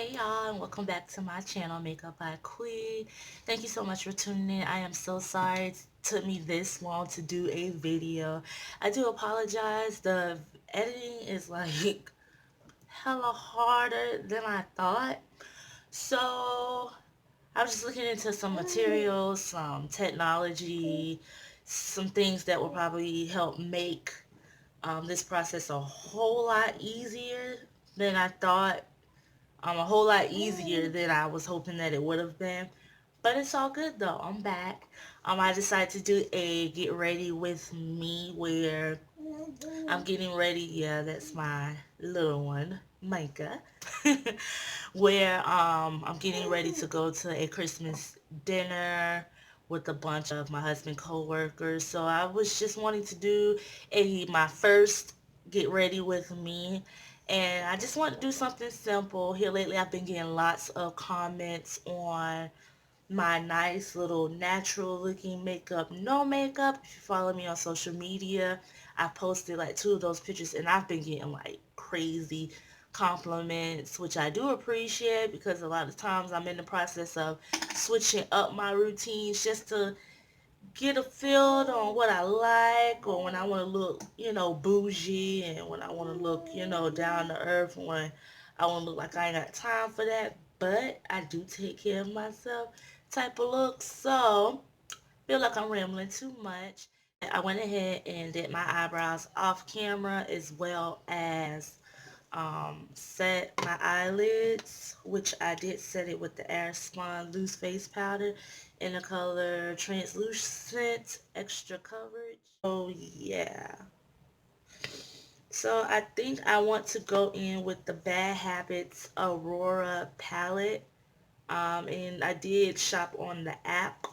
Hey y'all, and welcome back to my channel, Makeup by Queen. Thank you so much for tuning in. I am so sorry it took me this long to do a video. I do apologize. The editing is like hella harder than I thought. So I was just looking into some materials, some technology, some things that will probably help make this process a whole lot easier than I thought, a whole lot easier than I was hoping that it would have been. But it's all good though. I'm back. I decided to do a get ready with me where I'm getting ready. Yeah, that's my little one, Micah. Where I'm getting ready to go to a Christmas dinner with a bunch of my husband co-workers. So I was just wanting to do my first get ready with me, and I just want to do something simple. Here lately I've been getting lots of comments on my nice little natural looking makeup, no makeup. If you follow me on social media, I posted like 2 of those pictures and I've been getting like crazy compliments, which I do appreciate because a lot of times I'm in the process of switching up my routines just to get a feel on what I like, or when I want to look, bougie, and when I want to look, down to earth, when I want to look like I ain't got time for that. But I do take care of myself type of look. So feel like I'm rambling too much. I went ahead and did my eyebrows off camera, as well as set my eyelids, which I did set it with the Airspun loose face powder in the color translucent extra coverage. Oh yeah. So I think I want to go in with the Bad Habits Aurora palette. And I did shop on the app,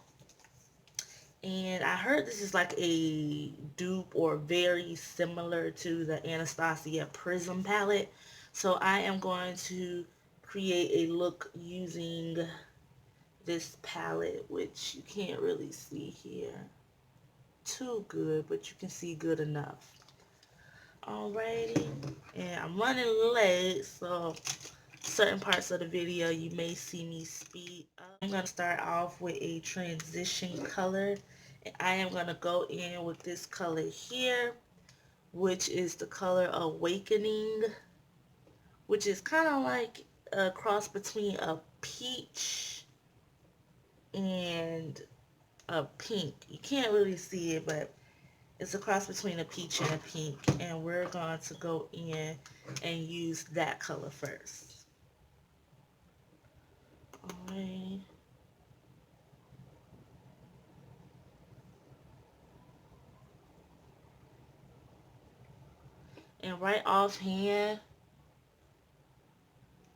and I heard this is like a dupe or very similar to the Anastasia Prism palette. So I am going to create a look using this palette, which you can't really see here too good, but you can see good enough. Alrighty, and I'm running late, so certain parts of the video you may see me speed up. I'm going to start off with a transition color. And I am going to go in with this color here, which is the color Awakening, which is kind of like a cross between a peach and a pink. You can't really see it, but it's a cross between a peach and a pink. And we're going to go in and use that color first. Alright. And right offhand,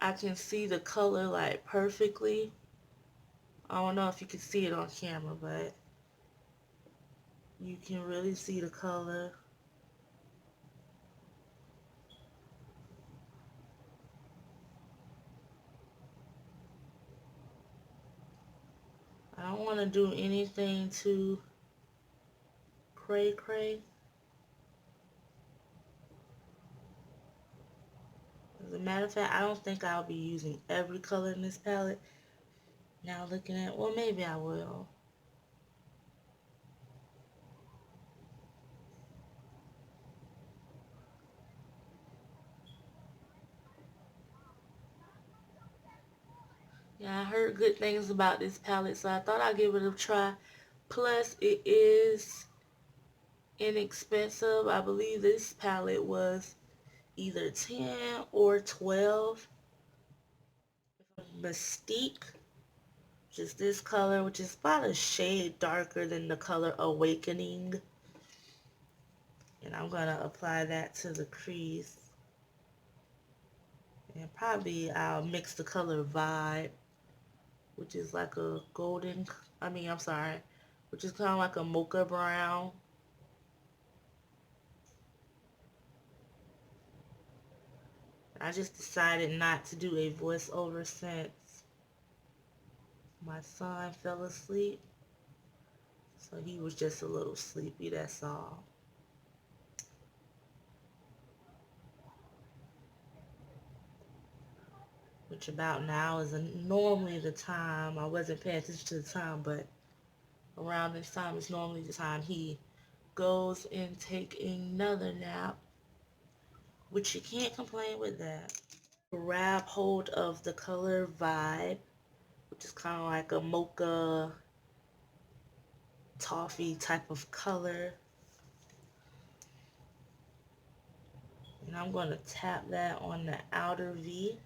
I can see the color like perfectly. I don't know if you can see it on camera, but you can really see the color. I don't want to do anything too cray. As a matter of fact, I don't think I'll be using every color in this palette. Now looking at, well, maybe I will. Yeah, I heard good things about this palette, so I thought I'd give it a try. Plus, it is inexpensive. I believe this palette was either 10 or 12. Mystique, which is this color, which is about a shade darker than the color Awakening. And I'm going to apply that to the crease. And probably I'll mix the color Vibe, which is like a golden, I'm sorry, which is kind of like a mocha brown. I just decided not to do a voiceover since my son fell asleep. So he was just a little sleepy, that's all. which about now is normally the time. I wasn't paying attention to the time, but around this time is normally the time he goes and take another nap, which you can't complain with that. Grab hold of the color Vibe, which is kind of like a mocha toffee type of color. And I'm going to tap that on the outer V.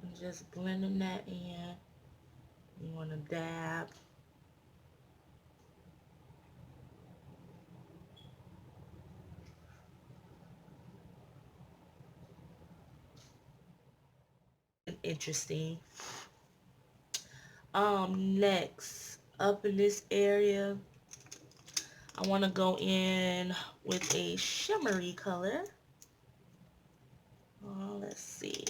And just blending that in. You want to dab. Interesting. Next, up in this area, I want to go in with a shimmery color. Let's see.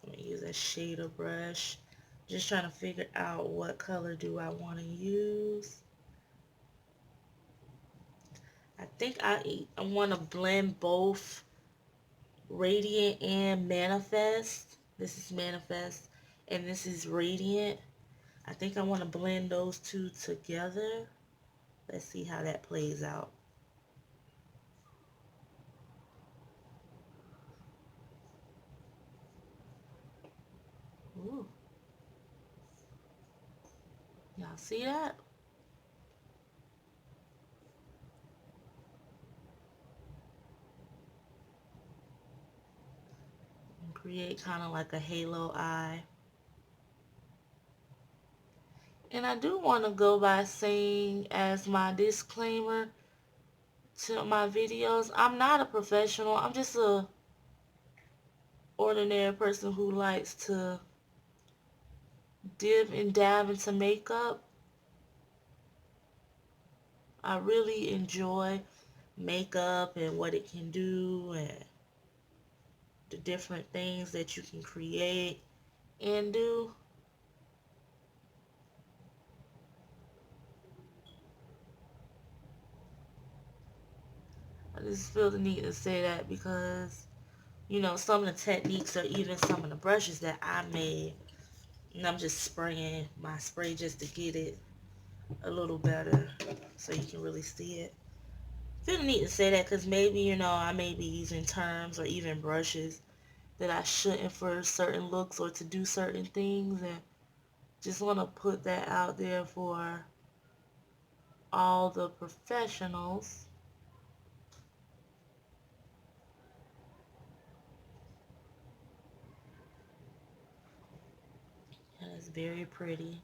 I'm going to use a shader brush. Just trying to figure out what color do I want to use. I think I want to blend both Radiant and Manifest. This is Manifest and this is Radiant. I think I want to blend those two together. Let's see how that plays out. Ooh. Y'all see that? And create kind of like a halo eye. And I do want to go by saying as my disclaimer to my videos, I'm not a professional. I'm just a ordinary person who likes to dip and dab into makeup. I really enjoy makeup and what it can do and the different things that you can create and do. I just feel the need to say that because, you know, some of the techniques or even some of the brushes that I made, and I'm just spraying my spray just to get it a little better so you can really see it. I feel the need to say that because maybe, you know, I may be using terms or even brushes that I shouldn't for certain looks or to do certain things, and just want to put that out there for all the professionals. And it's very pretty.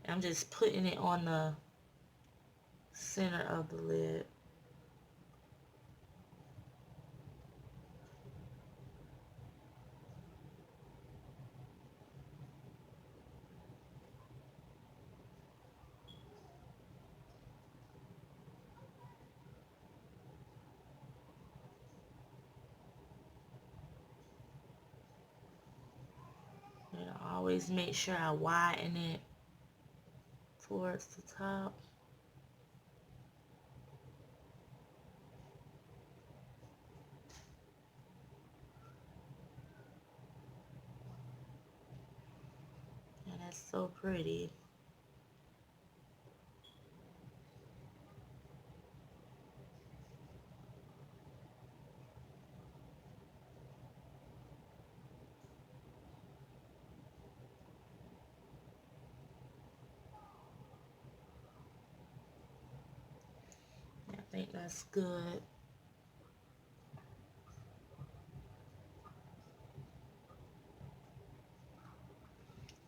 I'm just putting it on the center of the lid. And I always make sure I widen it towards the top. And that's so pretty. I think that's good.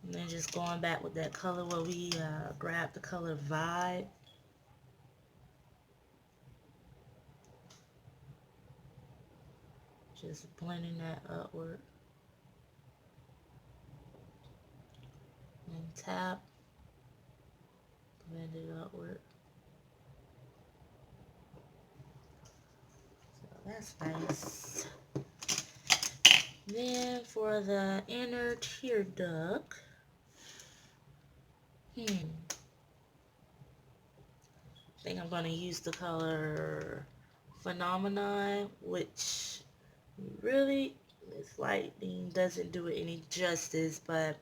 And then just going back with that color where we grabbed the color Vibe. Just blending that upward. And tap. Blend it upward. So that's nice. Then for the inner tear duct, I think I'm going to use the color Phenomenon, which really, this lighting doesn't do it any justice, but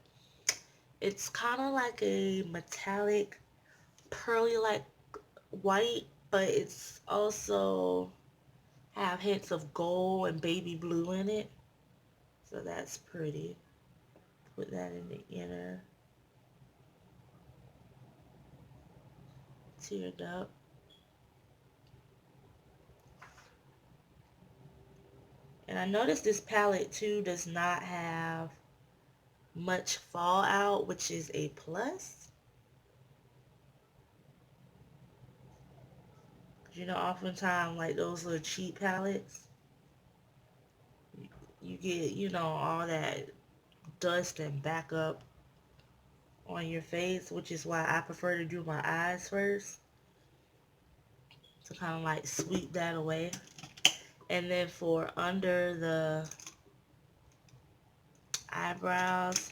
it's kind of like a metallic, pearly like white, but it's also have hints of gold and baby blue in it. So that's pretty. Put that in the inner tear duct. And I noticed this palette too does not have much fallout, which is a plus. You know, oftentimes like those little cheap palettes, you get, you know, all that dust and backup on your face, which is why I prefer to do my eyes first to kind of like sweep that away. And then for under the eyebrows,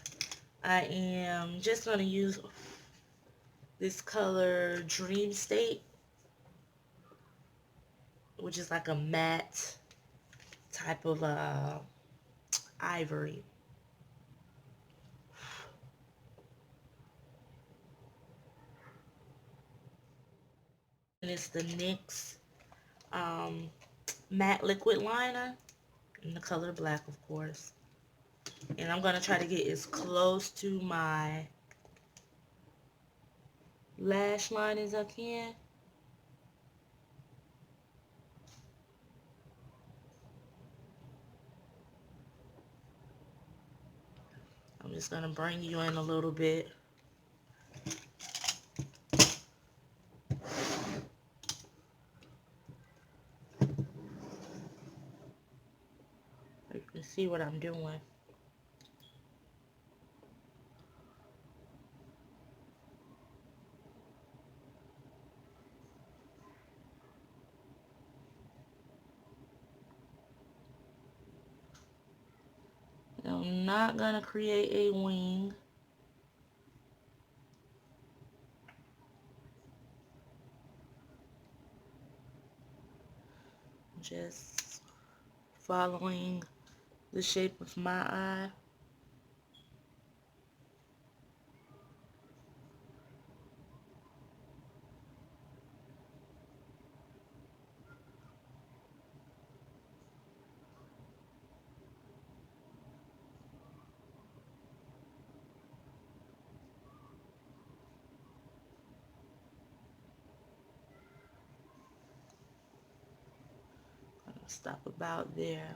I am just going to use this color Dream State, which is like a matte type of ivory. And it's the NYX matte liquid liner in the color black, of course. And I'm going to try to get as close to my lash line as I can. I'm just going to bring you in a little bit. You can see what I'm doing. I'm not going to create a wing. Just following the shape of my eye. Stop about there,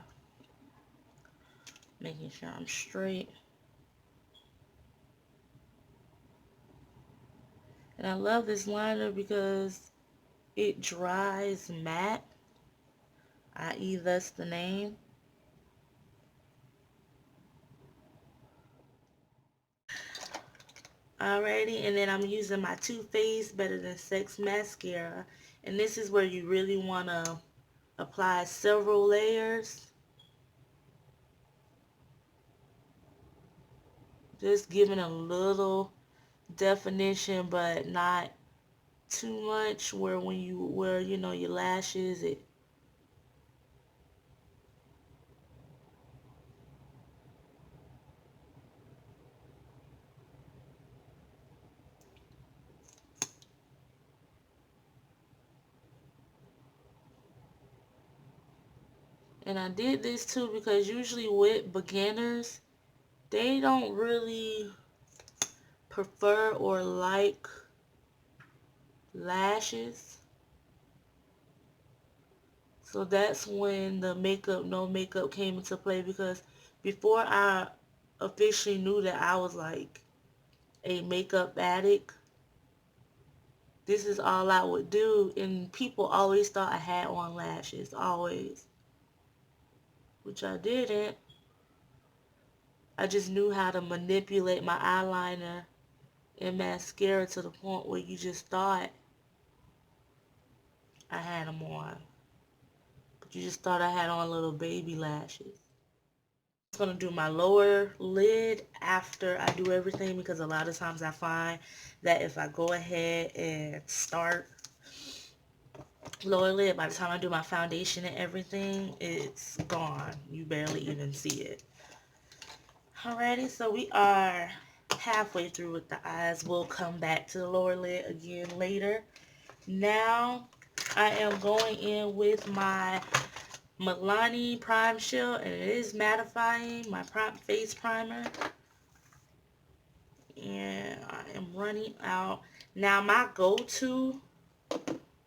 making sure I'm straight. And I love this liner because it dries matte, i.e. thus the name. Alrighty, and then I'm using my Too Faced Better Than Sex mascara, and this is where you really want to apply several layers. Just giving a little definition, but not too much, where when you wear, you know, your lashes, it and I did this too because usually with beginners, they don't really prefer or like lashes. So that's when the makeup, no makeup came into play, because before I officially knew that I was like a makeup addict, this is all I would do, and people always thought I had on lashes, always, which I didn't. I just knew how to manipulate my eyeliner and mascara to the point where you just thought I had them on. But you just thought I had on little baby lashes. I'm going to do my lower lid after I do everything, because a lot of times I find that if I go ahead and start lower lid, by the time I do my foundation and everything, it's gone. You barely even see it. Alrighty, so we are halfway through with the eyes. We'll come back to the lower lid again later. Now I am going in with my Milani Prime Shell, and it is mattifying, my face primer. And I am running out. Now my go-to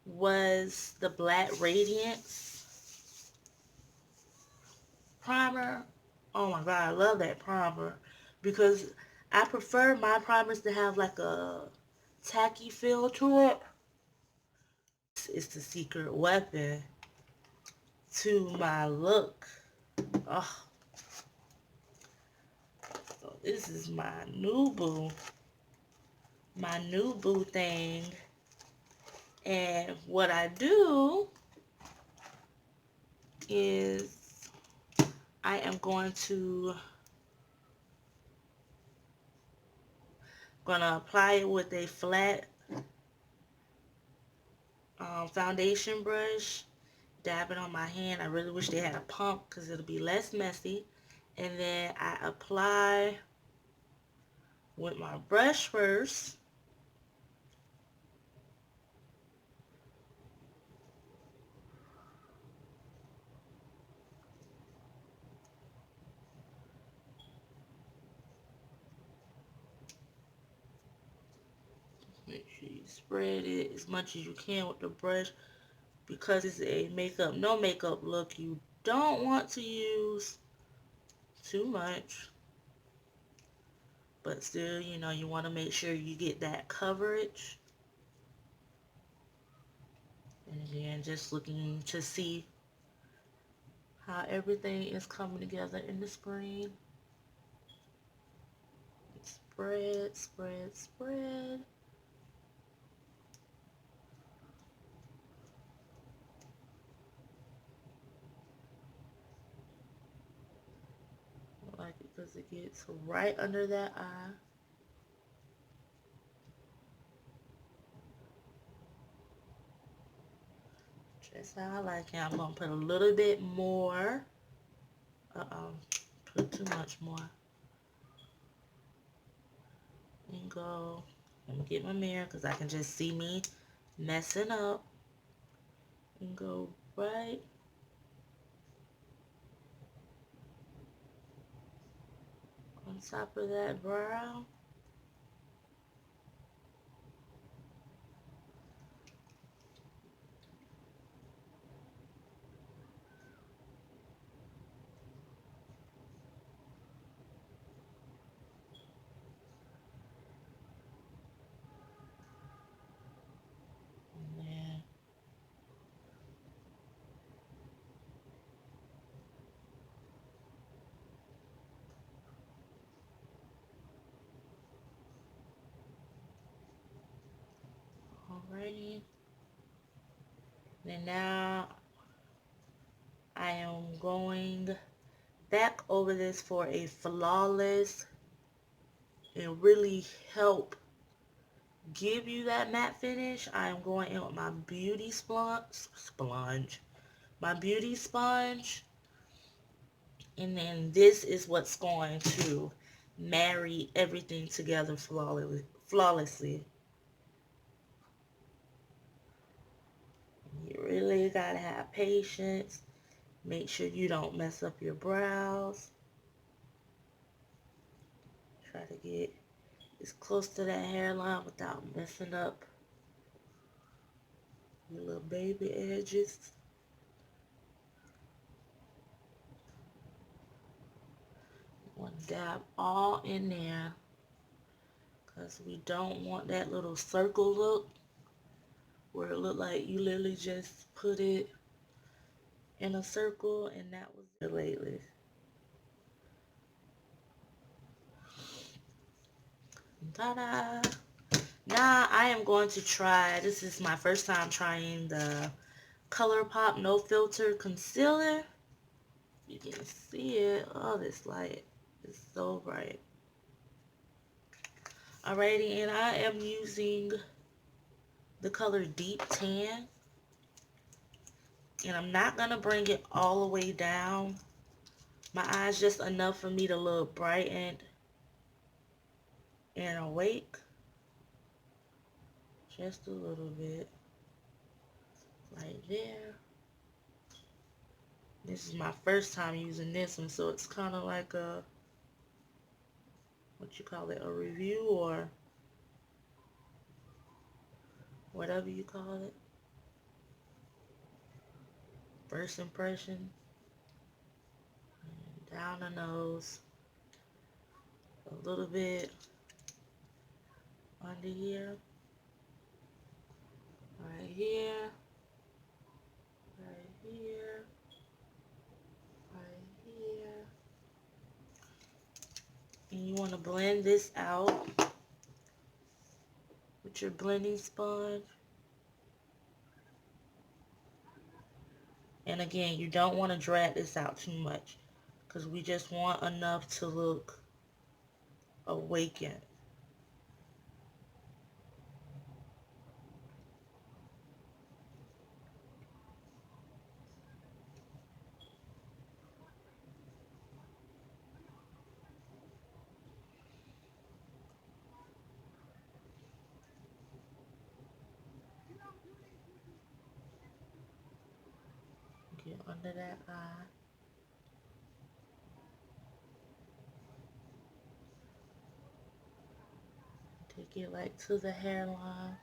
was the Black Radiance primer. Oh my god, I love that primer, because I prefer my primers to have like a tacky feel to it. It's the secret weapon to my look. Oh, so this is my new boo thing. And what I do is I am gonna apply it with a flat foundation brush, dab it on my hand. I really wish they had a pump because it'll be less messy. And then I apply with my brush first. Make sure you spread it as much as you can with the brush, because it's a makeup, no makeup look. You don't want to use too much, but still, you know, you want to make sure you get that coverage. And again, just looking to see how everything is coming together in the screen. Spread, spread, spread. I like it because it gets right under that eye. Just how I like it. I'm going to put a little bit more. Put too much more. And go. Let me get my mirror because I can just see me messing up. And go right on top of that brow. And then alrighty. And now I am going back over this for a flawless and really help give you that matte finish. I am going in with my beauty my beauty sponge, and then this is what's going to marry everything together flawlessly. You really gotta have patience. Make sure you don't mess up your brows. Try to get as close to that hairline without messing up your little baby edges. You want to dab all in there, because we don't want that little circle look where it looked like you literally just put it in a circle, and that was it lately. Ta-da! Now I am going to try, this is my first time trying the Colourpop No Filter Concealer. You can see it. Oh, this light is so bright. Alrighty, and I am using the color Deep Tan. And I'm not going to bring it all the way down. My eyes just enough for me to look brightened and awake. Just a little bit. Right there. This is my first time using this one, so it's kind of like a, what you call it, a review or whatever you call it. First impression. And down the nose. A little bit under here. Right here. Right here. Right here. And you want to blend this out with your blending sponge. And again, you don't want to drag this out too much because we just want enough to look awakened. Get under that eye. Take it like to the hairline.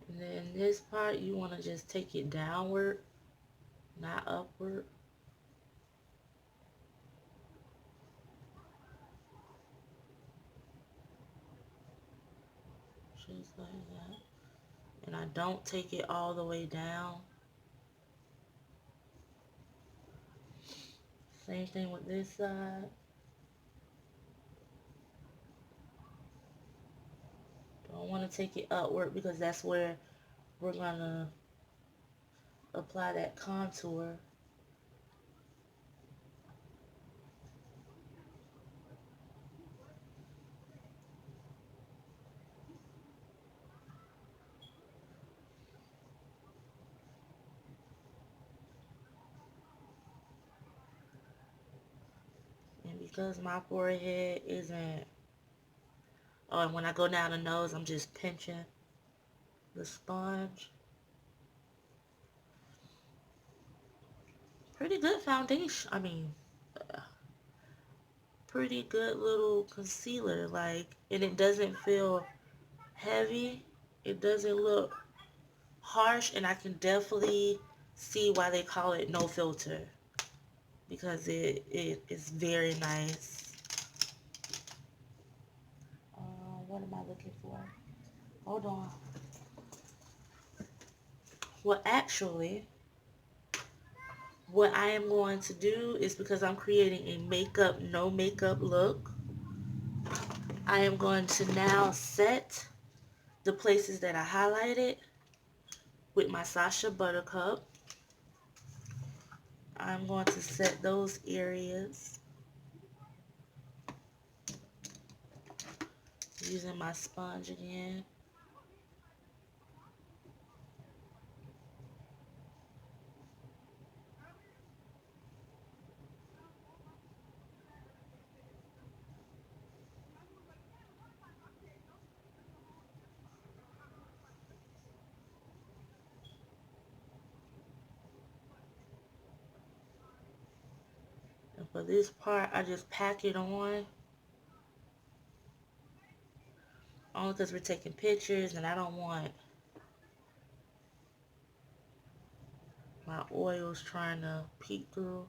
And then this part, you want to just take it downward, not upward. Just like that. And I don't take it all the way down. Same thing with this side. Don't want to take it upward because that's where we're going to apply that contour. And because my forehead isn't, oh, and when I go down the nose, I'm just pinching the sponge. Pretty good foundation. I mean, pretty good little concealer. Like, and it doesn't feel heavy. It doesn't look harsh. And I can definitely see why they call it no filter. Because it is very nice. What am I looking for? Hold on. Well, actually, what I am going to do is because I'm creating a makeup, no makeup look, I am going to now set the places that I highlighted with my Sacha buttercup. I'm going to set those areas using my sponge again. And for this part, I just pack it on. Only because we're taking pictures and I don't want my oils trying to peek through.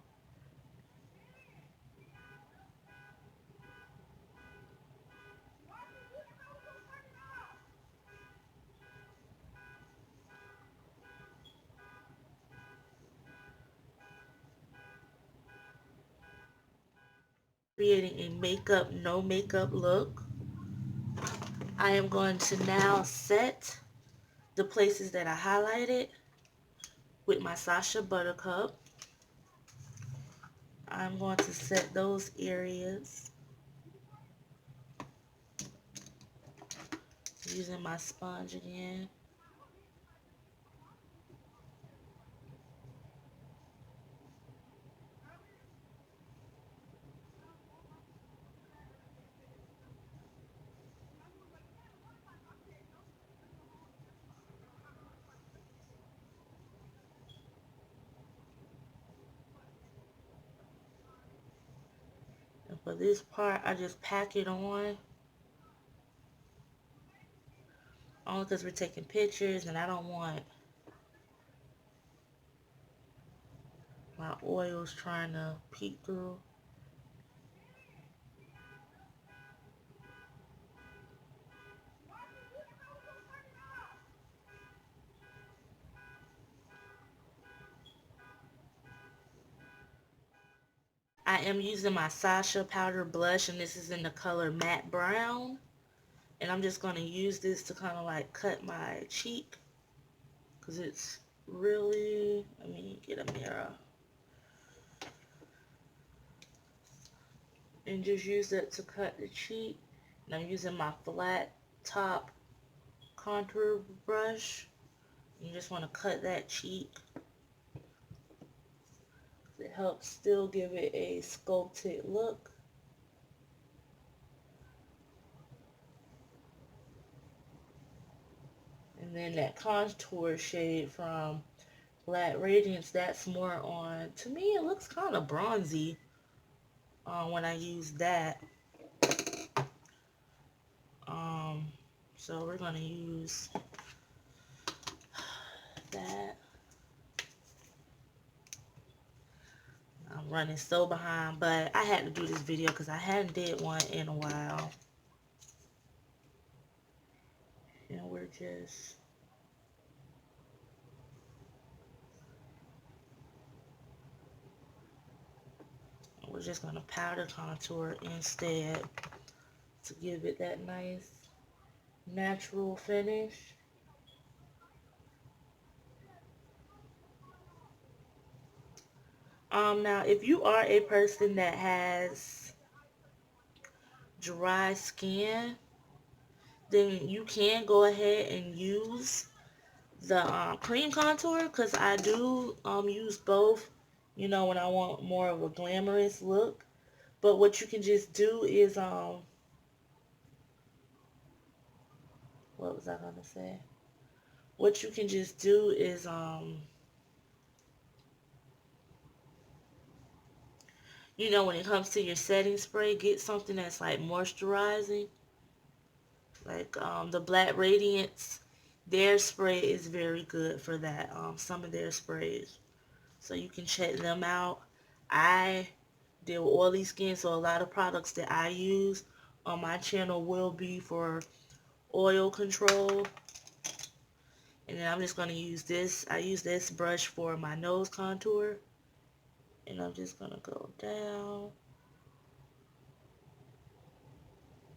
creating a makeup, no makeup look. I am going to now set the places that I highlighted with my Sacha buttercup. I'm going to set those areas using my sponge again. And for this part, I just pack it on. Only because we're taking pictures and I don't want my oils trying to peek through. I am using my Sacha powder blush, and this is in the color matte brown. And I'm just going to use this to kind of like cut my cheek, because it's really, let me get a mirror. And just use it to cut the cheek. And I'm using my flat top contour brush. You just want to cut that cheek. It helps still give it a sculpted look. And then that contour shade from Black Radiance, that's more on, to me it looks kind of bronzy when I use that. So we're going to use that. I'm running so behind, but I had to do this video because I hadn't did one in a while. And we're just going to powder contour instead to give it that nice natural finish. Now if you are a person that has dry skin, then you can go ahead and use the cream contour, because I do use both, you know, when I want more of a glamorous look. But what you can just do is what was I gonna say? What you can just do is you know, when it comes to your setting spray, get something that's like moisturizing. Like the Black Radiance, their spray is very good for that. Some of their sprays. So you can check them out. I deal with oily skin, so a lot of products that I use on my channel will be for oil control. And then I'm just going to use this. I use this brush for my nose contour. And I'm just going to go down.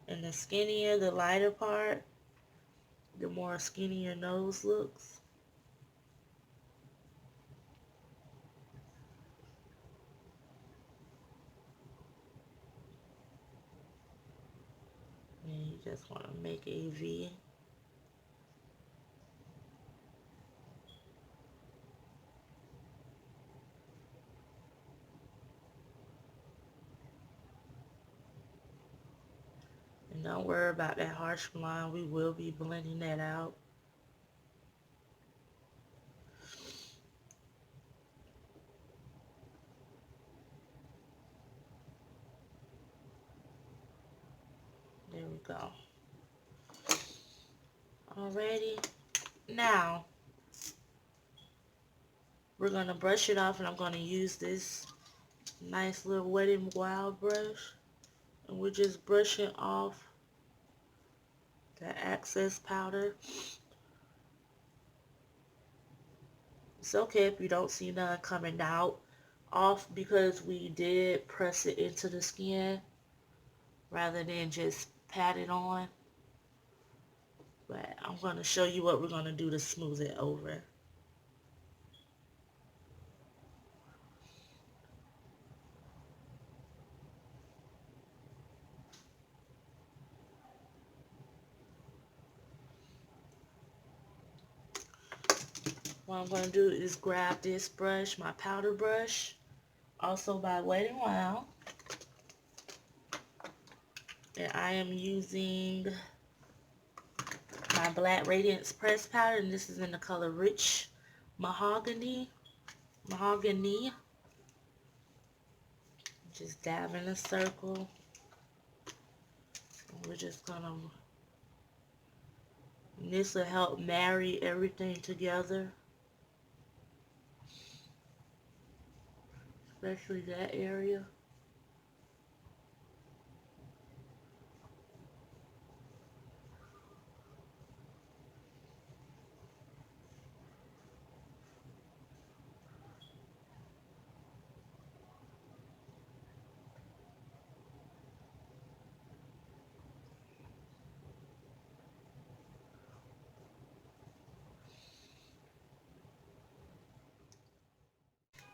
And the skinnier, the lighter part, the more skinny your nose looks. And you just want to make a V. And don't worry about that harsh line. We will be blending that out. There we go. Alrighty. Now, we're going to brush it off, and I'm going to use this nice little Wet n Wild brush. And we're just brushing off the excess powder. It's okay if you don't see none coming out off, because we did press it into the skin. rather than just pat it on. But I'm going to show you what we're going to do to smooth it over. What I'm going to do is grab this brush, my powder brush, also by Wet n Wild. And I am using my Black Radiance Press Powder, and this is in the color Rich Mahogany. Just dab in a circle. And we're just going to, this will help marry everything together. Especially that area.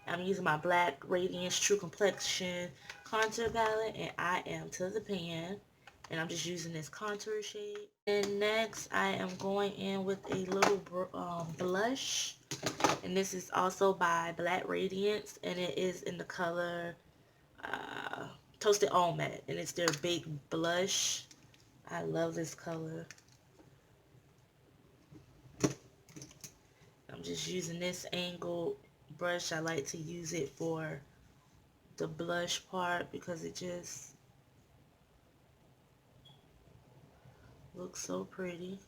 I'm using my Black Radiance True Complexion contour palette, and I am to the pan, and I'm just using this contour shade. And next I am going in with a little blush, and this is also by Black Radiance, and it is in the color Toasted Almond, and it's their big blush. I love this color. I'm just using this angled brush. I like to use it for the blush part because it just looks so pretty.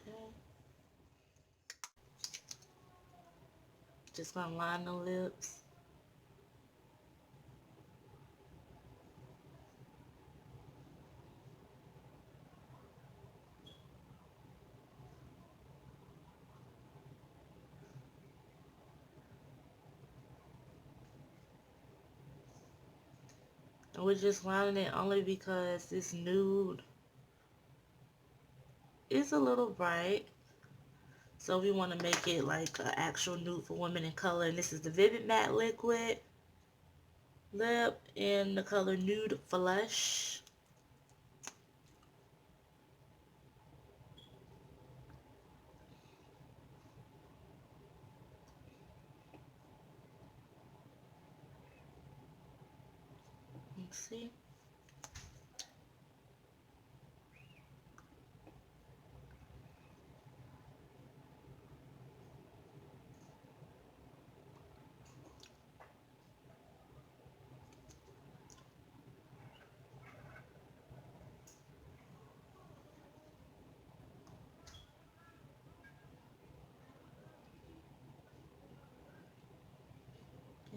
Okay. Just gonna line the lips. And we're just lining it only because this nude is a little bright. So we want to make it like an actual nude for women in color. And this is the Vivid Matte Liquid Lip in the color Nude Flush. Let's see.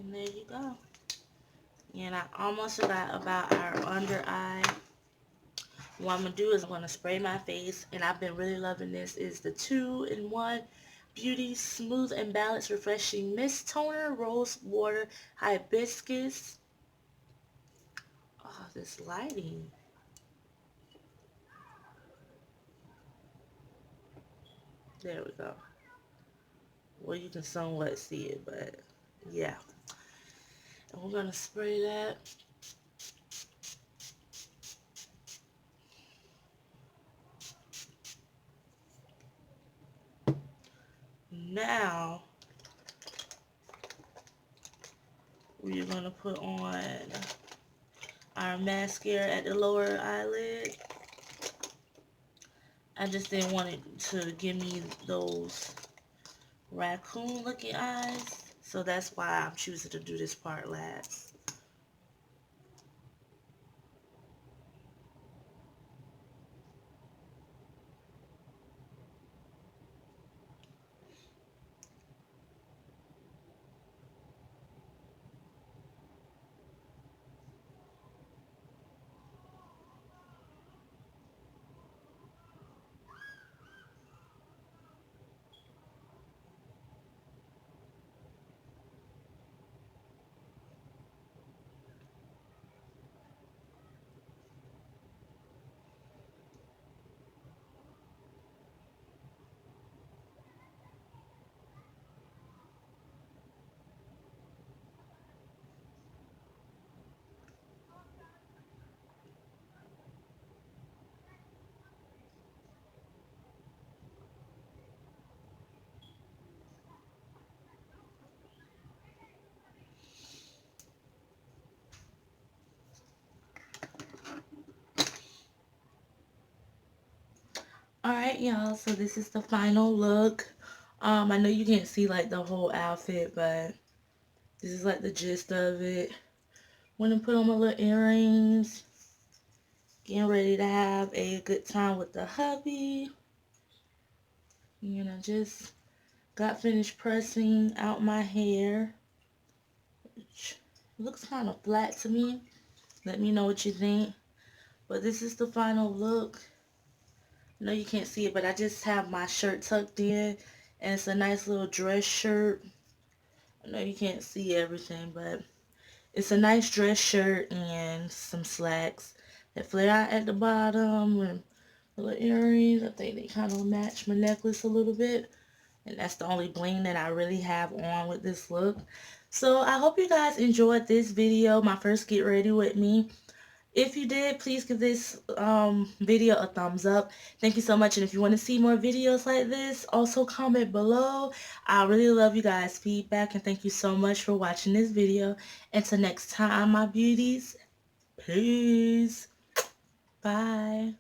And there you go. And I almost forgot about our under eye. What I'm going to do is I'm going to spray my face. And I've been really loving this. Is the 2-in-1 Beauty Smooth and Balanced Refreshing Mist Toner Rose Water Hibiscus. Oh, this lighting. There we go. Well, you can somewhat see it, but yeah. And we're going to spray that. Now, we're going to put on our mascara at the lower eyelid. I just didn't want it to give me those raccoon looking eyes. So that's why I'm choosing to do this part last. Alright, y'all, so this is the final look. I know you can't see like the whole outfit, but this is like the gist of it. Want to put on my little earrings. Getting ready to have a good time with the hubby. You know, just got finished pressing out my hair, which looks kind of flat to me. Let me know what you think. But this is the final look. I know you can't see it, but I just have my shirt tucked in, and it's a nice little dress shirt. I know you can't see everything, but it's a nice dress shirt and some slacks that flare out at the bottom and little earrings. I think they kind of match my necklace a little bit. And that's the only bling that I really have on with this look. So I hope you guys enjoyed this video, my first get ready with me. If you did, please give this video a thumbs up. Thank you so much. And if you want to see more videos like this, also comment below. I really love you guys' feedback. And thank you so much for watching this video. Until next time, my beauties. Peace. Bye.